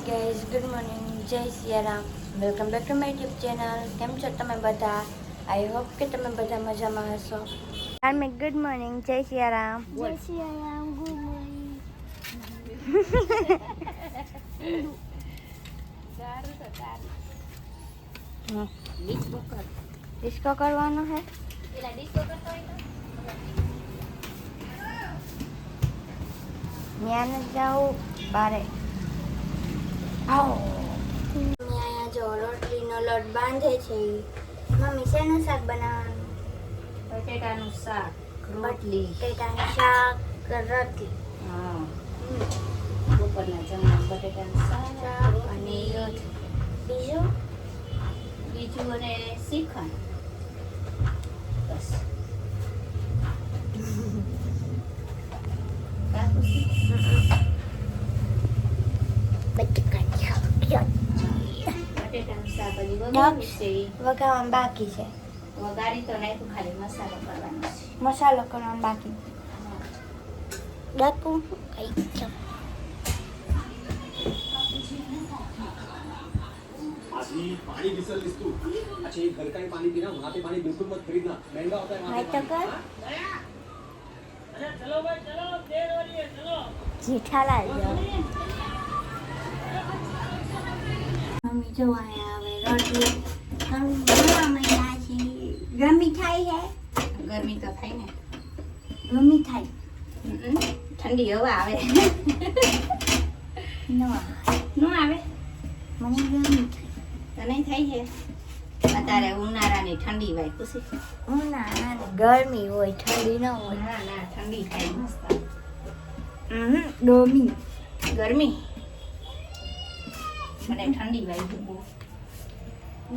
Guys, good morning, જય Siyaram. Welcome back to my YouTube channel. કેમ છો તમે બધા? આઈ હોપ કે તમે બધા મજામાં હશો. ધાર્મિક ગુડ મોર્નિંગ, જય સિયારામ. જય સિયારામ, ગુડ મોર્નિંગ. ડિસ્કો કરવાનો હે. ત્યાં નથી જાઉં બારે. અહીંયા જો રોટલીનો લોટ બાંધે છે. મમ્મી શેનું શાક બનાવવાનું? બટેટાનું શાક, રોટલી. બટેટાનું શાક, રોટલી. હા. બપોરના જમવા બટેટાનું શાક અને રોટલી. બીજું અને શ્રીખંડ. બસ. બટેટાનું શાક હજી વઘારવું છે. વઘારવાનું બાકી છે. વઘારી તો નાખ્યું, ખાલી મસાલો કરવાનો છે. મસાલો કરવાનો બાકી. ડાકુ કઈ अभी पानी बिसर लिस तू। अच्छा ये घर का ही पानी पीना, वहाँ पे पानी बिल्कुल मत खरीदना, महंगा होता है वहाँ पे કર चलो भाई चलो, देर हो रही है, चलो। જેઠાલાલ મમ્મી જો અહીંયા હવે રોટલી બનાવવા માંડ્યા છે. ગરમી થાય છે. ગરમી તો થાય ને. ગરમી થાય ઠંડી હવા આવે. ન ન આવે મને ગરમી થાય. તને થાય છે. અત્યારે ઉનાળાની ઠંડી હોય ખુશી. ના ગરમી હોય, ઠંડી ન હોય. ના ના ઠંડી થાય મસ્ત. ગરમી ગરમી મને ઠંડી વાગી બહુ.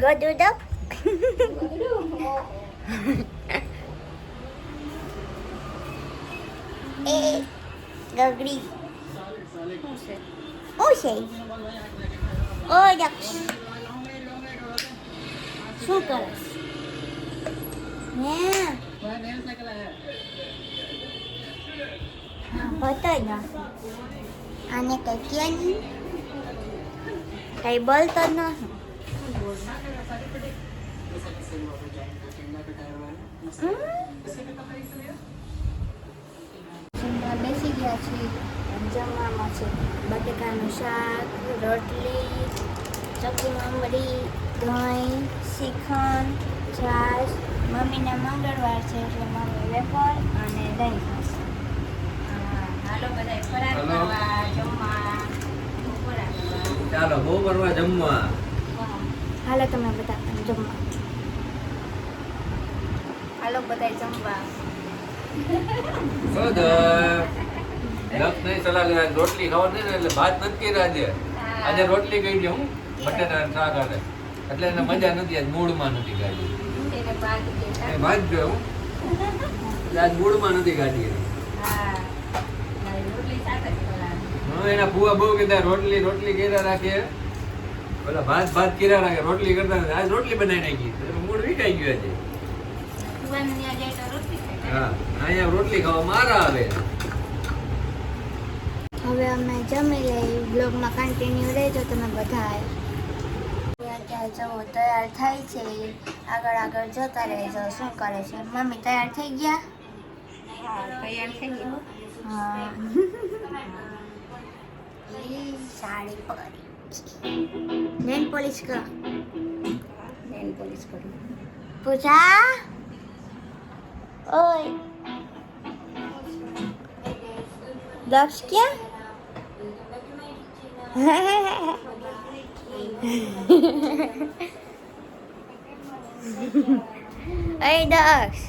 ગદુ દો એ ગગડી ઓ છે ઓ દક્ષ શું કરસ ને બતાય ના આને કઈ કે નહીં કઈ બોલતો ન બેસી ગયા છીએ. જમવામાં છે બટેકાનું શાક, રોટલી, ચકી મમરી, દહીં, શ્રીખંડ, છાશ. મમ્મીને મંગળવાર છે એટલે મમ્મી વેફર અને દહીં ખાશે. હાલો બધા ફરાર કરવા જમવા ફરાર કરવા. ચાલો બહુ કરવા જમવા. હાલો તમે બધા જમવા. હાલો બધા જમવા. શું લક્ષ નહીં સલાહ લે, રોટલી ખાવા નહીં ને એટલે ભાત નથી કર્યા આજે. આજે રોટલી કહી દે હું બટેટાનું શાક હારે. એટલે એને મજા નથી, આજ મૂડમાં નથી ગાડી. એને ભાત એ દેતા. ભાત જો હું આજ મૂડમાં નથી ગાડી. હા. રોટલી શાક જ ખવડાવવાની. હા એના ફુવા બહુ કીધા રોટલી રોટલી કર્યા રાખે, પેલા ભાત ભાત કર્યા રાખે, રોટલી કરતા નથી. આજ રોટલી બનાવી નાખી, મૂડ વિકાઈ ગયો આજે. કુવાનું ત્યાં જાય તો રોટલી ખાય. હા અહીંયા રોટલી ખાવા મારા આવે. હવે અમે જમી લઈ. બ્લોગમાં કન્ટિન્યુ રહેજો તમે બધા. અત્યારે જવો તૈયાર થાય છે. આગળ આગળ જતા રહેજો. શું કરે છે મમ્મી? તૈયાર થઈ ગયા? હા તૈયાર થઈ ગયું. હા સાડી પરી નેલ પોલિશ કર. નેલ પોલિશ કરી. પૂજા ઓય દક્ષ ક્યાં? અય દક્ષ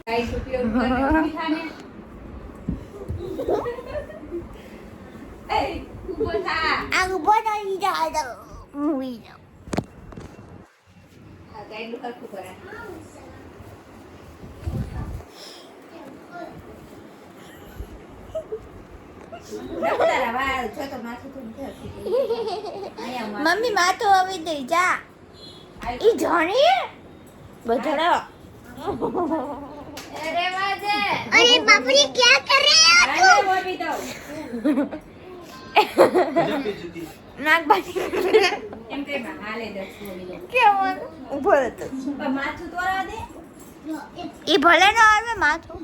ગાઈસ ઉપયોગ કરીને મીઠાને. એ ઊભો થા. આગ બનાવી જાય મૂવી જાવ. આ ગાઈડું કરતું કરે. તારા વાળ જો તો માથું તો નથી અહીંયા મમ્મી માથું હવે દે જા ઈ જાણી બધાડો અરે વાજે અરે બાપુ ये क्या कर रहे हैं હાલે બોબી દો નાક બાજી એમ કે હાલે દસ બોબી દો કેવું ઉભો રહેતો પણ માથું તોરા દે ઈ ભલે ન આવે માથું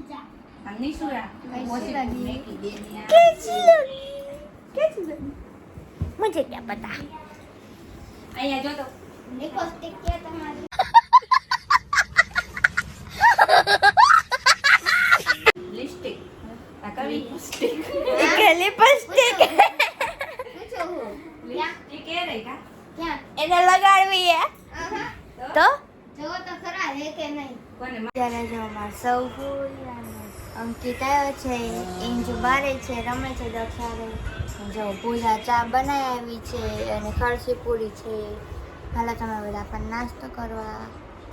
અની સુરા મોસી મેકી દે ને कैसी लगी कैसी लगी मुझे क्या पता અહીંયા જો તો देखो स्टिक किया तुम्हारी લિપસ્ટિક આ કવી લિપસ્ટિક के लिपस्टिक લિપસ્ટિક એ રહી કા क्या એને લગાડવી હે તો જો તો ખરા હે કે નહીં કોને ત્યારે જો માર સૌ અંકિત આવ્યો છે ઇંજુ બારે છે રમે છે દક્ષારે જો પૂજા ચા બનાવી આવી છે અને ખરસી પૂરી છે હાલો તમે બધા પણ નાસ્તો કરવા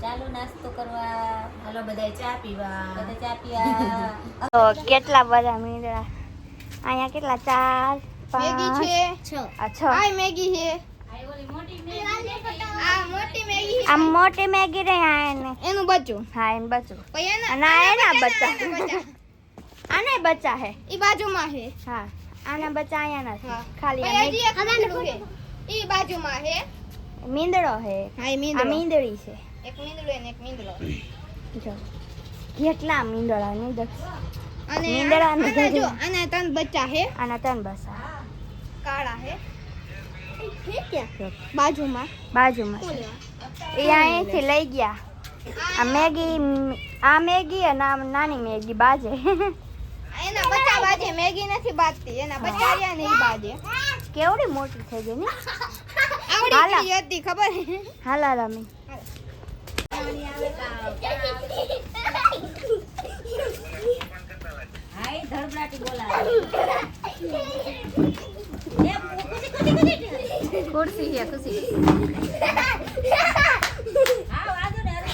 ચાલો નાસ્તો કરવા હાલો બધાય ચા પીવા બધા ચા પીવા તો કેટલા બધા મીંદડા અહીંયા કેટલા 4 મેગી છે 6 આ મેગી છે આ ઓલી મોટી મે આ મોટી મેગી આ મોટી મેગી રહી આ એને એનું બચ્ચું હા એમ બચું પછી અને આ એના બચ્ચા આને બચ્ચા હે ઈ બાજુમાં છે હા આના બચ્ચા અહીંયા નથી હા. ખાલી પછી આ હજી એક મીંદડું છે ઈ બાજુમાં છે મીંદડો હે હા ઈ આ મીંદડો મીંદડી છે એક મીંદડું અને એક મીંદડો જો કેટલા મીંદડા ની દેખ અને મીંદડા ને આના જો ધરી. આના ત્રણ બચ્ચા છે આના ત્રણ બસા કાળા છે બાજુમાં બાજુમાં છે. એ અહીંથી લઈ ગયા આ મેગી અને આ નાની મેગી બાજે એના બચ્ચા બાજે મેગી નથી બાજતી એના બચ્ચા રહ્યા ને ઈ બાજે કેવડી મોટી થઈ ગઈ ને આવડી હાલા. કેવી હતી ખબર છે હાલા રમી હાય ધડબડાટી બોલાવે એ ખુશી છે ખુશી હા વાજો ને અરે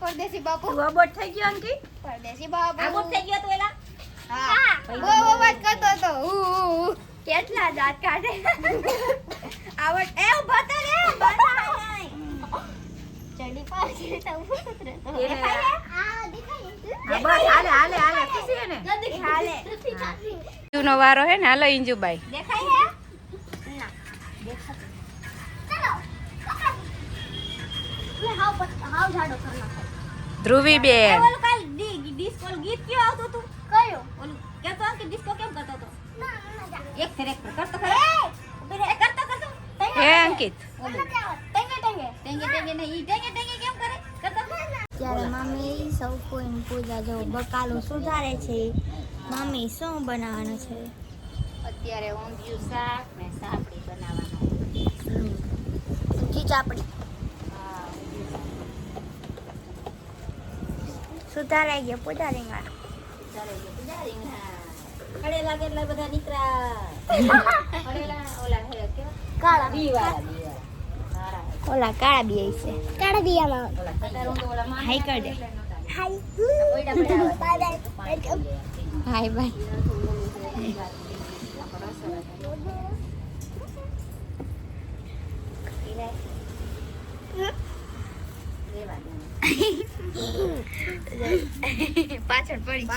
પરદેશી બાપુ રોબોટ થઈ ગયો અંકિત પરદેશી બાપુ આ બોટ થઈ ગયો તો એલા હા બહુ અવાજ કરતો હતો કેટલા દાંત કાઢે આવડ એ ઉભો તો રે બના ચડી પાછી તો ઉભો તો રે હાલે ખુશી હે ને હાલે નો વારો હે ને હાલો ઇંજુબાઈ દેખાય હે ના દેખાતો હાવ ઝાડો કરના ધ્રુવી બેન ઓલું કાલ ડિસ્કો ગીત કયો આવતો તું કયો ઓલું કેતો કે ડિસ્કો કેમ કરતો તો એક ફેર કરતો કરતો હે અંકિત ટેંગે ને ઈ ટેંગે કેમ કરે કરતો ત્યારે મમ્મી સૌ કોઈ પૂજા જો બકાલું સુધારે છે મમ્મી શું બનાવવાનું છે અત્યારે ઊંધિયું શાક ને સાપડી બનાવવાનું ઊંધી ચાપડી હા સુધારાઈ ગયો પૂજા રીંગણ ચાલે છે પૂજારી હા ખડેલા કેટલા બધા નીકળ્યા ખડેલા ઓલા હે કેવા કાળા દીવાળા સારા ઓલા કાળા બી છે કાળા બિયામાં ઓલા કટારું તો ઓલા માન હાઈ કર દે હાઈ ઓઈડા પડ્યા હાય બાય પાછળ પડી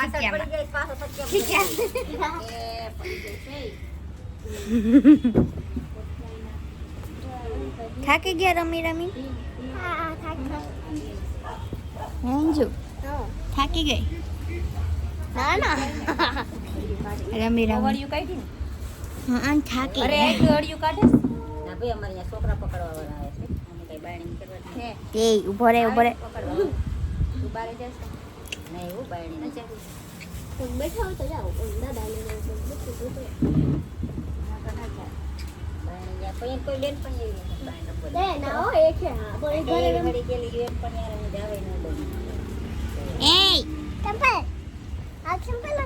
થાકી ગયા રમી રમી અંજુ થાકી ગઈ ના ના રમી રમી હા થાકી અરે ગયા. એક અડિયું કાઢે ના ભાઈ અમારે અહીંયા છોકરા પકડવા વાળા આવે છે અમે કઈ બાયણી કરવાની છે એ ઉભો રે ઉભો રે પકડવા તું બારે જશે નહીં હું બાયણી નથી બેઠા હોય તો જાઓ દાદા લઈને બેઠું તો કોઈ કોઈ બેન પણ એવી નથી બાયનો બોલે. દે ના હો એ છે હા બોલ ઘરે એ વળી ગયેલી બેન પણ યાર હું જાવે ન દઉં. એ ચંપલ આ ચંપલ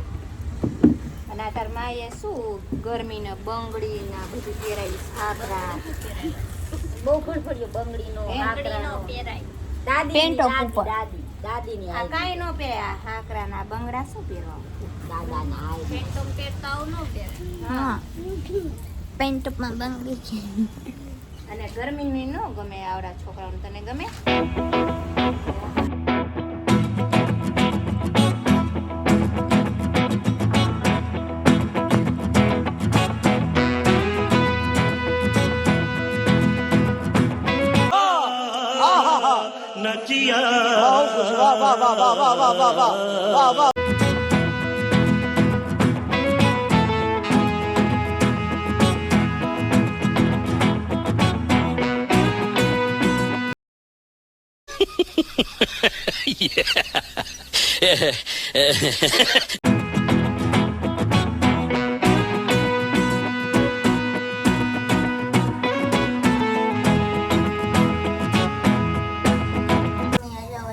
અને આ તાર માએ શું ગરમીને બંગડી ને આ બધું પહેરાવી સાકરા બહુ ફળફળ્યું બંગડીનો બંગડીનો આકરાનો. પહેરાય દાદીની, પેન્ટ ટોપ દાદી, ઉપર. દાદી, દાદીની આ આવી. કાંઈ નો પહેરે આ હાકરા ના બંગડા શું પહેરવા દાદાના આવી. પેન્ટ તો પહેરતા આવું નો પહેરે હા પેન્ટમાં બંગડી છે અને ગરમીની નો ગમે આવડા છોકરાઓને તને ગમે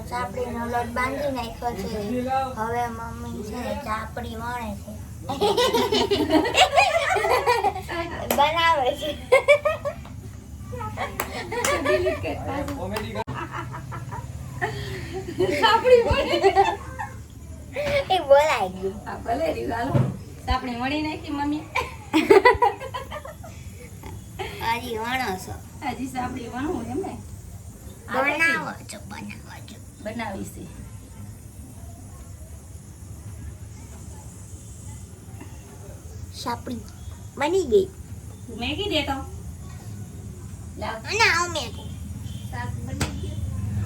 ચાપડીનો લોટ બાંધી નાખ્યો છે હવે મમ્મી છે ને ચાપડી વણે છે બનાવે છે એ બોલાય ગયું આ ભલે રહ્યું હાલો સાપણી મળી નાખી મમ્મી હજી વણો છો હજી સાપડી વણવું એમ ને બનાવો છો બનાવી છે ચાપડી બની ગઈ મેગી દે તો ના અમે શાક બની ગયું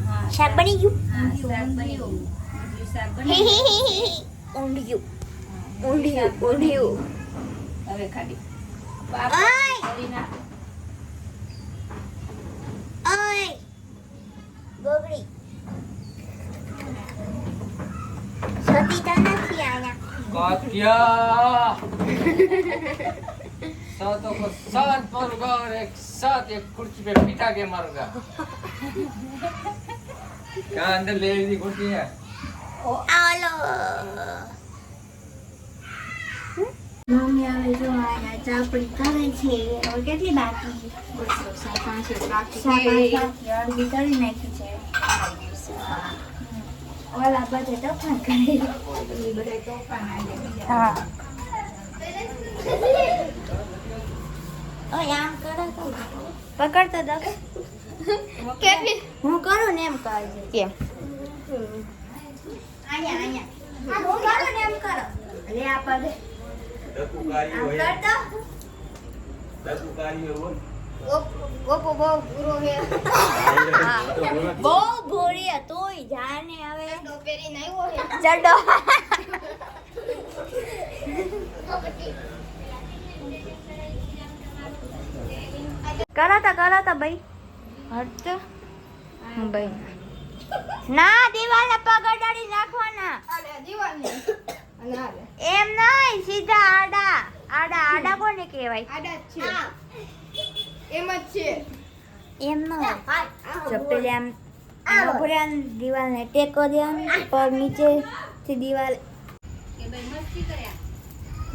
હા શાક બની ગયું હા શાક બની ગયું બીજું શાક બની ઊંધિયું ઊંધિયું હવે ખાલી ઓય! કરી નાખ ઓય ગોગડી સતી તો નથી આયા कातिया सातों को सात मारूंगा और एक साथ एक कुर्सी पे बिठा के मारूंगा क्या अंदर ले ली कुर्सी है આલો મમ્મી હવે જો આયા ચાપડી કરે છે હવે કેટલી બાકી અડધી કરી નાખી છે ઓલા બધે તોફાન કરી હા ઓય આમ કરો તો પકડતો દો કેટલી હું કરું ને એમ કરજે કેમ આયા હા હું કરું ને એમ કરો લે આ પગે આમ કરતો ઓપો બહુ પૂરો હે બહુ ભૂરી તોય જાને હવે પહેરીને આવ્યો હે ચડો કરો તો ભાઈ હટ હું ભાઈ ના દીવાલે પગ અડાડી નાખવાના અરે દીવાલ ને અને આલે એમ નહીં સીધા આડા આડા આડા કોને કહેવાય આડા જ છે એમ જ છે એમ ન જો પેલે આમ ભર્યા દિવાલને ટેકો દેવાનો પગ નીચેથી દિવાલ કે ભાઈ મસ્તી કર્યા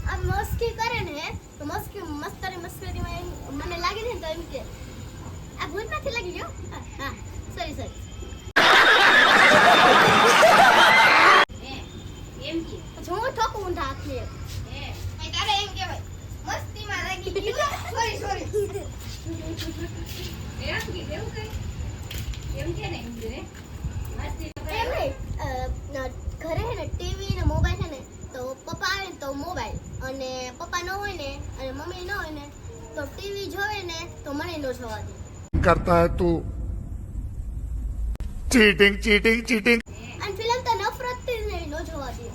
આ મસ્તી કરે ને તો મસ્કરીમાં મને લાગે ને તો એમ કે આ ભૂલ નથી લાગી ગયો હા સોરી એમ કે હું ઠોકું ઊંધા હાથે તારે એમ કહેવાય મસ્તીમાં લાગી ગયું સોરી એમ કે એવું કઈ એમ કે ને એમ કે મસ્તી તો એમ કરે નહીં ઘરે હે ને ટીવી ને મોબાઈલ છે ને તો પપ્પા આવે ને તો મોબાઈલ અને પપ્પા ન હોય ને અને મમ્મી ન હોય ને તો ટીવી જોવે ને તો મને ન જોવા દે करता है तू चीटिंग चीटिंग चीटिंग અને ફિલ્મ તો નફરતથી જ નહીં ન જોવા દે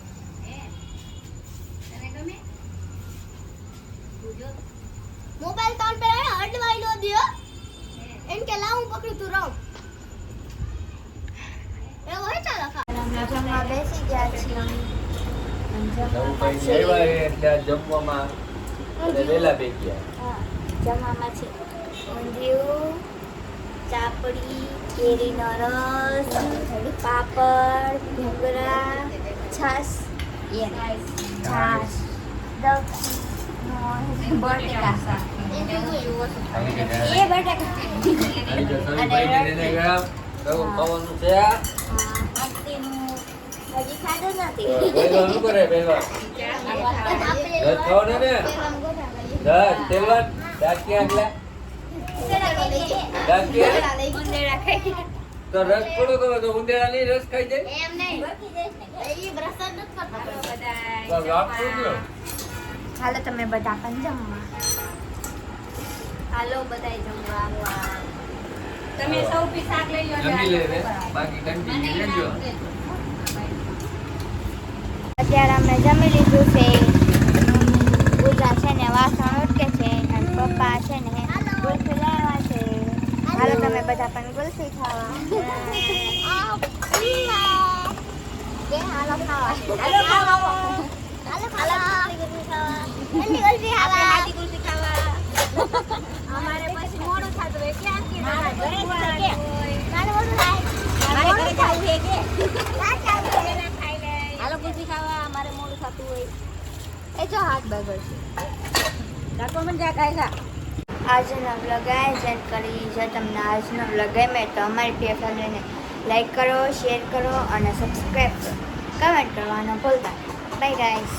તને ગમે પૂજો મોબાઈલ કાન પર હડવાઈ નો દયો એમ કે લાવું પકડી તું રમ એવો હોય ચાલો જમવા બેસી ગયા છીએ નવું કઈ આવ્યા એટલે આ જમવામાં અને વહેલા બે ગયા. હા, જમવામાં છે ઊંધિયું, ચાપડી, કેરીનો રસ, પાપડ, ઘૂઘરા, છાશ, છાશ, બટેકા, એ બટેકા અને જો સવીભાઈને એને ગયા કેવું ખાવાનું છે આ? હજી ખાધું નથી. પહેલો શું કરે પહેલો? રસ ખાવાનો ને? રસ તેલવાન દાંત ક્યાં આગલા? દાંત ક્યાં? તો રસ થોડો કરો તો ઉંદેડા નહીં રસ ખાઈ જાય? તો આપશું જ ને. હાલો તમે બધા પણ જમવા. હાલો બધાય જમવા. તમે સૌ પી શાક લઈ લો. જમી લે રે બાકી કન્ટિન્યુ લેજો. અત્યારે અમે જમી લીધું છે. પૂજા છે ને વાસણ ઉટકે છે અને પપ્પા છે ને ગુલ્ફી લાવ્યા છે. હાલો તમે બધા પણ ગુલ્ફી ખાવા. હાલો ખાવા. હાથી કુલ્ફી ખાવા. અમારે પછી મોડું થતું હોય ક્યાં કે મારા ઘરે જ છે કે મારે ઘરે જવું છે કે હાલો કુલ્ફી ખાવા. અમારે મોડું થતું હોય એ જો હાથ બગડશે. રાખો મને જા કાયગા. આજનો વ્લોગ એન્ડ કરી. જો તમને આજનો વ્લોગ ગમે તો અમારી પીએ ફેમિલીને લાઈક કરો, શેર કરો અને સબસ્ક્રાઈબ કરો. કમેન્ટ કરવાનો ભૂલતા નહીં. Bye guys.